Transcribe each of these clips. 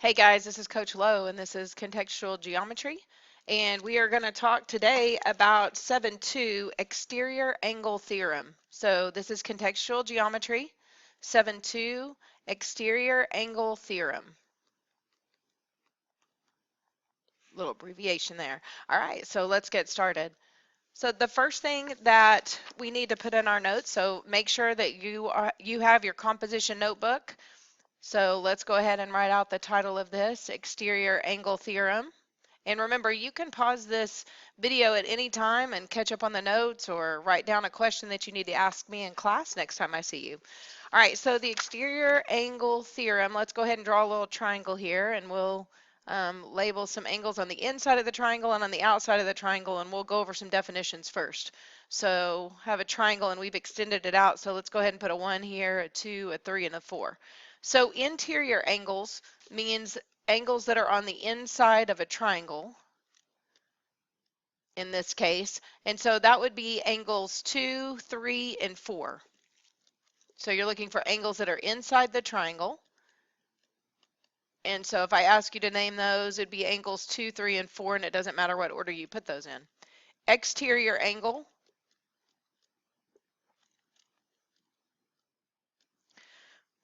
Hey guys, this is Coach Lowe and this is Contextual Geometry, and we are going to talk today about 7.2 Exterior Angle Theorem. So this is Contextual Geometry, 7.2 Exterior Angle Theorem. Little abbreviation there. All right, so let's get started. So the first thing that we need to put in our notes, so make sure that you have your composition notebook. So let's go ahead and write out the title of this, Exterior Angle Theorem. And remember, you can pause this video at any time and catch up on the notes or write down a question that you need to ask me in class next time I see you. All right, so the exterior angle theorem, let's go ahead and draw a little triangle here, and we'll label some angles on the inside of the triangle and on the outside of the triangle, and we'll go over some definitions first. So have a triangle and we've extended it out, so let's go ahead and put a 1 here, a 2, a 3, and a 4. So interior angles means angles that are on the inside of a triangle in this case, and so that would be angles 2, 3, and 4. So you're looking for angles that are inside the triangle. And so if I ask you to name those, it'd be angles 2, 3, and 4, and it doesn't matter what order you put those in. Exterior angle.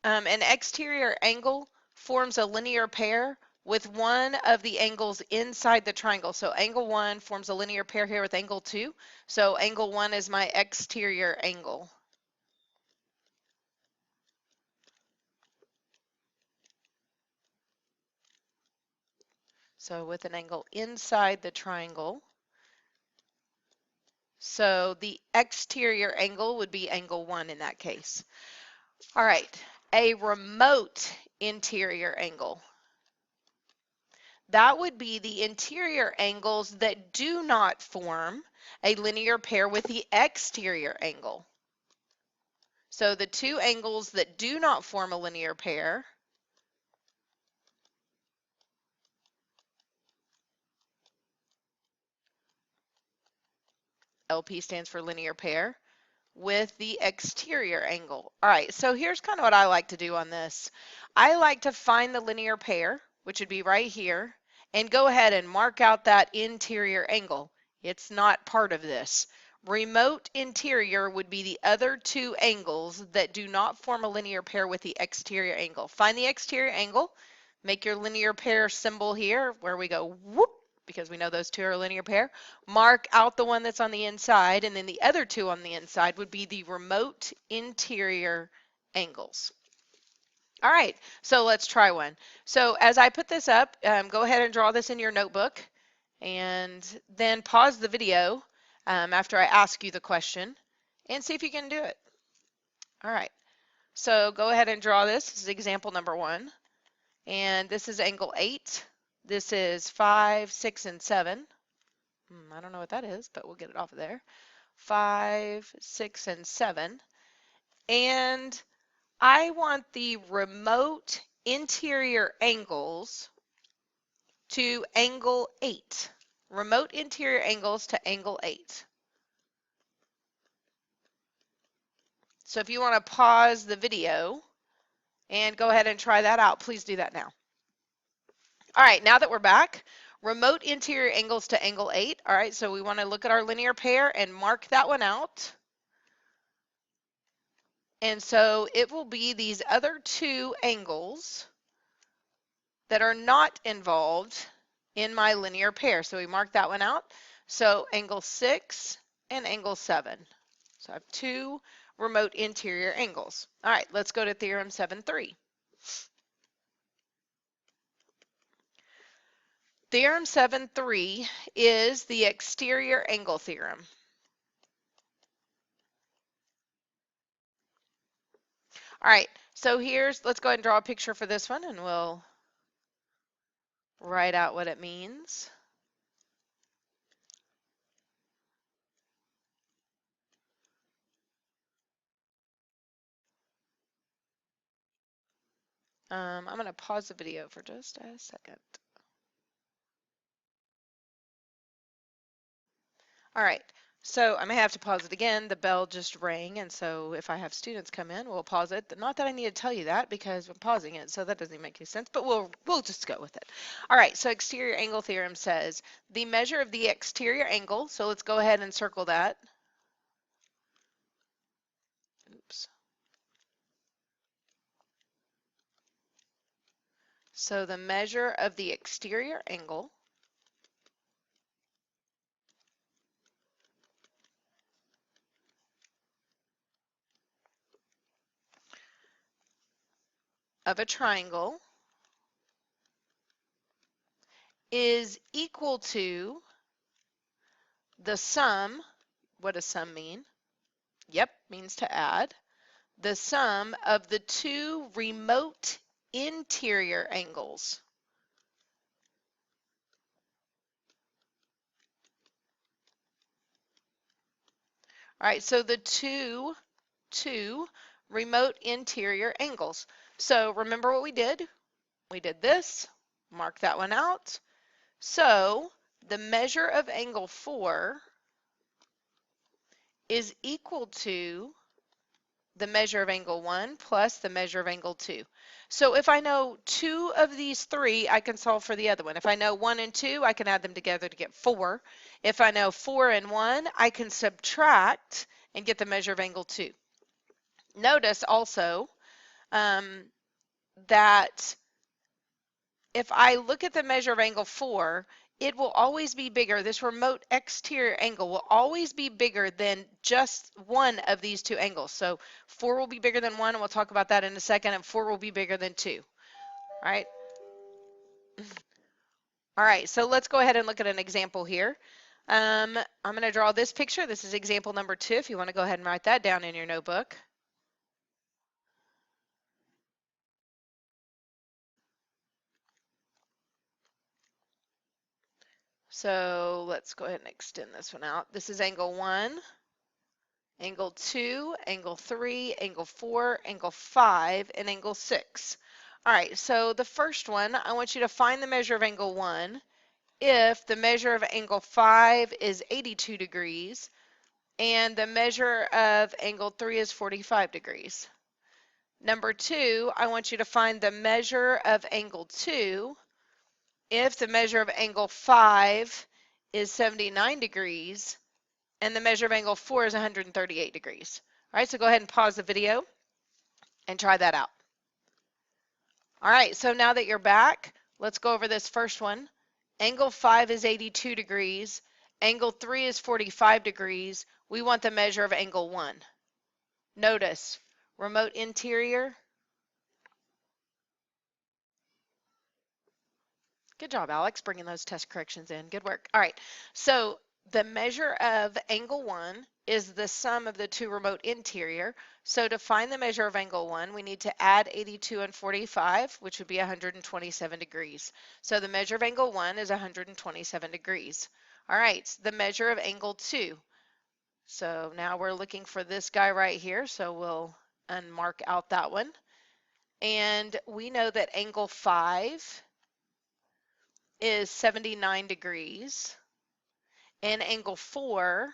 An exterior angle forms a linear pair with one of the angles inside the triangle. So angle 1 forms a linear pair here with angle 2. So angle 1 is my exterior angle. So with an angle inside the triangle. So the exterior angle would be angle 1 in that case. All right, a remote interior angle. That would be the interior angles that do not form a linear pair with the exterior angle. So the two angles that do not form a linear pair LP stands for linear pair, with the exterior angle. All right, so here's kind of what I like to do on this. I like to find the linear pair, which would be right here, and go ahead and mark out that interior angle. It's not part of this. Remote interior would be the other two angles that do not form a linear pair with the exterior angle. Find the exterior angle, make your linear pair symbol here where we go whoop, because we know those two are a linear pair. Mark out the one that's on the inside, and then the other two on the inside would be the remote interior angles. All right, so let's try one. So as I put this up, go ahead and draw this in your notebook, and then pause the video after I ask you the question, and see if you can do it. All right, so go ahead and draw this. This is example number 1, and this is angle 8. This is 5, 6, and 7. I don't know what that is, but we'll get it off of there. 5, 6, and 7. And I want the remote interior angles to angle 8. Remote interior angles to angle 8. So if you want to pause the video and go ahead and try that out, please do that now. All right, now that we're back, remote interior angles to angle 8. All right, so we want to look at our linear pair and mark that one out. And so it will be these other two angles that are not involved in my linear pair. So we mark that one out. So angle 6 and angle 7. So I have two remote interior angles. All right, let's go to Theorem 7.3. Theorem 7.3 is the exterior angle theorem. All right, so let's go ahead and draw a picture for this one, and we'll write out what it means. I'm going to pause the video for just a second. All right, So I may have to pause it again. The bell just rang, and so if I have students come in, we'll pause it. Not that I need to tell you that because I'm pausing it, so that doesn't even make any sense, but we'll just go with it. All right, so exterior angle theorem says the measure of the exterior angle, so let's go ahead and circle that. Oops. So the measure of the exterior angle of a triangle is equal to the sum. What does sum mean? Yep, means to add. The sum of the two remote interior angles. All right, so the two remote interior angles. So remember what we did? We did this, mark that one out. So the measure of angle 4 is equal to the measure of angle 1 plus the measure of angle 2. So if I know 2 of these 3, I can solve for the other one. If I know 1 and 2, I can add them together to get 4. If I know 4 and 1, I can subtract and get the measure of angle 2. Notice also that if I look at the measure of angle 4, it will always be bigger. This remote exterior angle will always be bigger than just one of these two angles. So 4 will be bigger than 1, and we'll talk about that in a second, and 4 will be bigger than 2. All right? All right, so let's go ahead and look at an example here. I'm going to draw this picture. This is example number 2, if you want to go ahead and write that down in your notebook. So let's go ahead and extend this one out. This is angle 1. Angle 2, angle 3, angle 4, angle 5, and angle 6. All right, so the first one, I want you to find the measure of angle 1 if the measure of angle 5 is 82 degrees and the measure of angle 3 is 45 degrees. Number 2, I want you to find the measure of angle 2 if the measure of angle 5 is 79 degrees and the measure of angle 4 is 138 degrees. All right, so go ahead and pause the video and try that out. All right, so now that you're back, let's go over this first one. Angle 5 is 82 degrees. Angle 3 is 45 degrees. We want the measure of angle 1. Notice, remote interior. Good job, Alex, bringing those test corrections in. Good work. All right, so the measure of angle 1 is the sum of the two remote interior. So to find the measure of angle 1, we need to add 82 and 45, which would be 127 degrees. So the measure of angle 1 is 127 degrees. All right, the measure of angle 2. So now we're looking for this guy right here, so we'll unmark out that one. And we know that angle 5 is 79 degrees and angle 4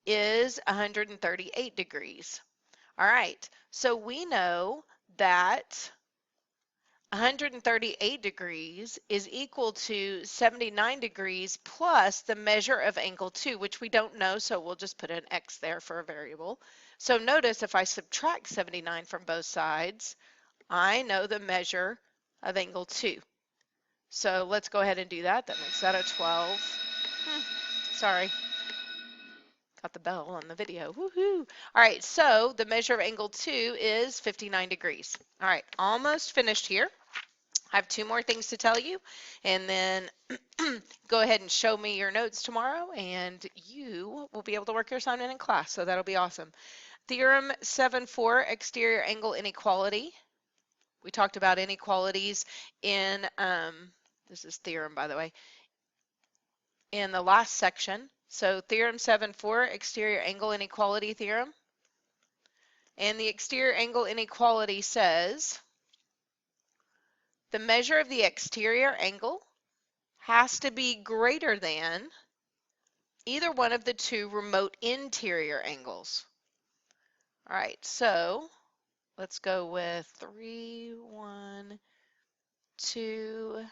is 138 degrees. All right, so we know that 138 degrees is equal to 79 degrees plus the measure of angle 2, which we don't know, so we'll just put an X there for a variable. So notice if I subtract 79 from both sides, I know the measure of angle 2. So let's go ahead and do that. That makes that a 12. Sorry. Got the bell on the video. Woohoo! All right, so the measure of angle 2 is 59 degrees. All right, almost finished here. I have 2 more things to tell you, and then go ahead and show me your notes tomorrow, and you will be able to work your assignment in class, so that'll be awesome. Theorem 7.4, exterior angle inequality. We talked about inequalities in, this is theorem, by the way, in the last section. So theorem 7.4, exterior angle inequality theorem. And the exterior angle inequality says the measure of the exterior angle has to be greater than either one of the two remote interior angles. All right, so let's go with 3, 1, 2.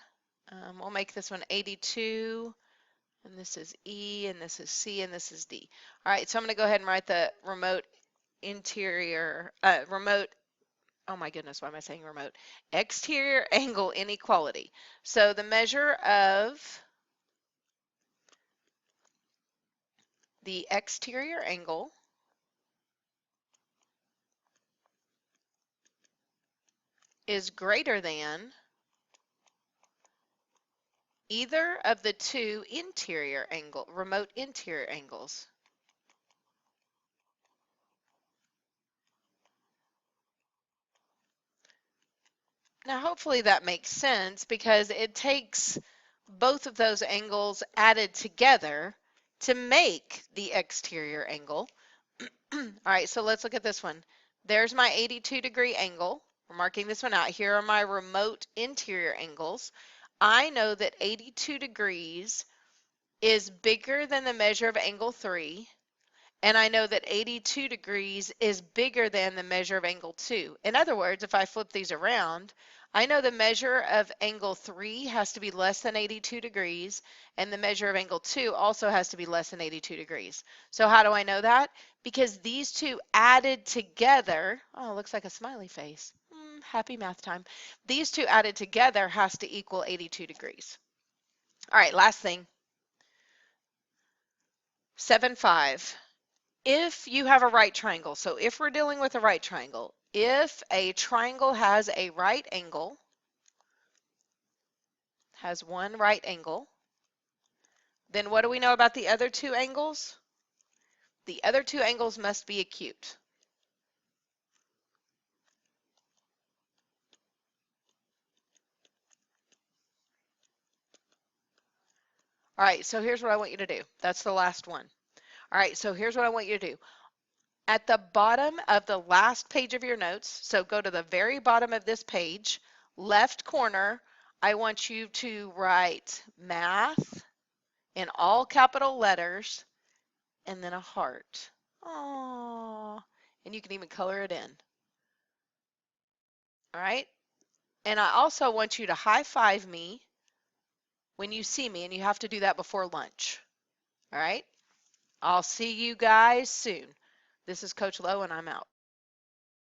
We'll make this one 82, and this is E, and this is C, and this is D. All right, so I'm going to go ahead and write the remote interior, oh my goodness, why am I saying remote? Exterior angle inequality. So the measure of the exterior angle is greater than either of the two remote interior angles. Now, hopefully that makes sense because it takes both of those angles added together to make the exterior angle. All right, so let's look at this one. There's my 82-degree angle. We're marking this one out. Here are my remote interior angles. I know that 82 degrees is bigger than the measure of angle 3. And I know that 82 degrees is bigger than the measure of angle 2. In other words, if I flip these around, I know the measure of angle 3 has to be less than 82 degrees, and the measure of angle 2 also has to be less than 82 degrees. So how do I know that? Because these two added together, oh, looks like a smiley face. Happy math time. These two added together has to equal 82 degrees. All right, last thing. 7.5. If you have a right triangle, so if we're dealing with a right triangle, if a triangle has a right angle, has one right angle, then what do we know about the other two angles? The other two angles must be acute. All right, so here's what I want you to do. That's the last one. All right, so here's what I want you to do. At the bottom of the last page of your notes, so go to the very bottom of this page, left corner, I want you to write math in all capital letters and then a heart. Aww. And you can even color it in. All right. And I also want you to high five me when you see me, and you have to do that before lunch. All right. I'll see you guys soon. This is Coach Lowe, and I'm out.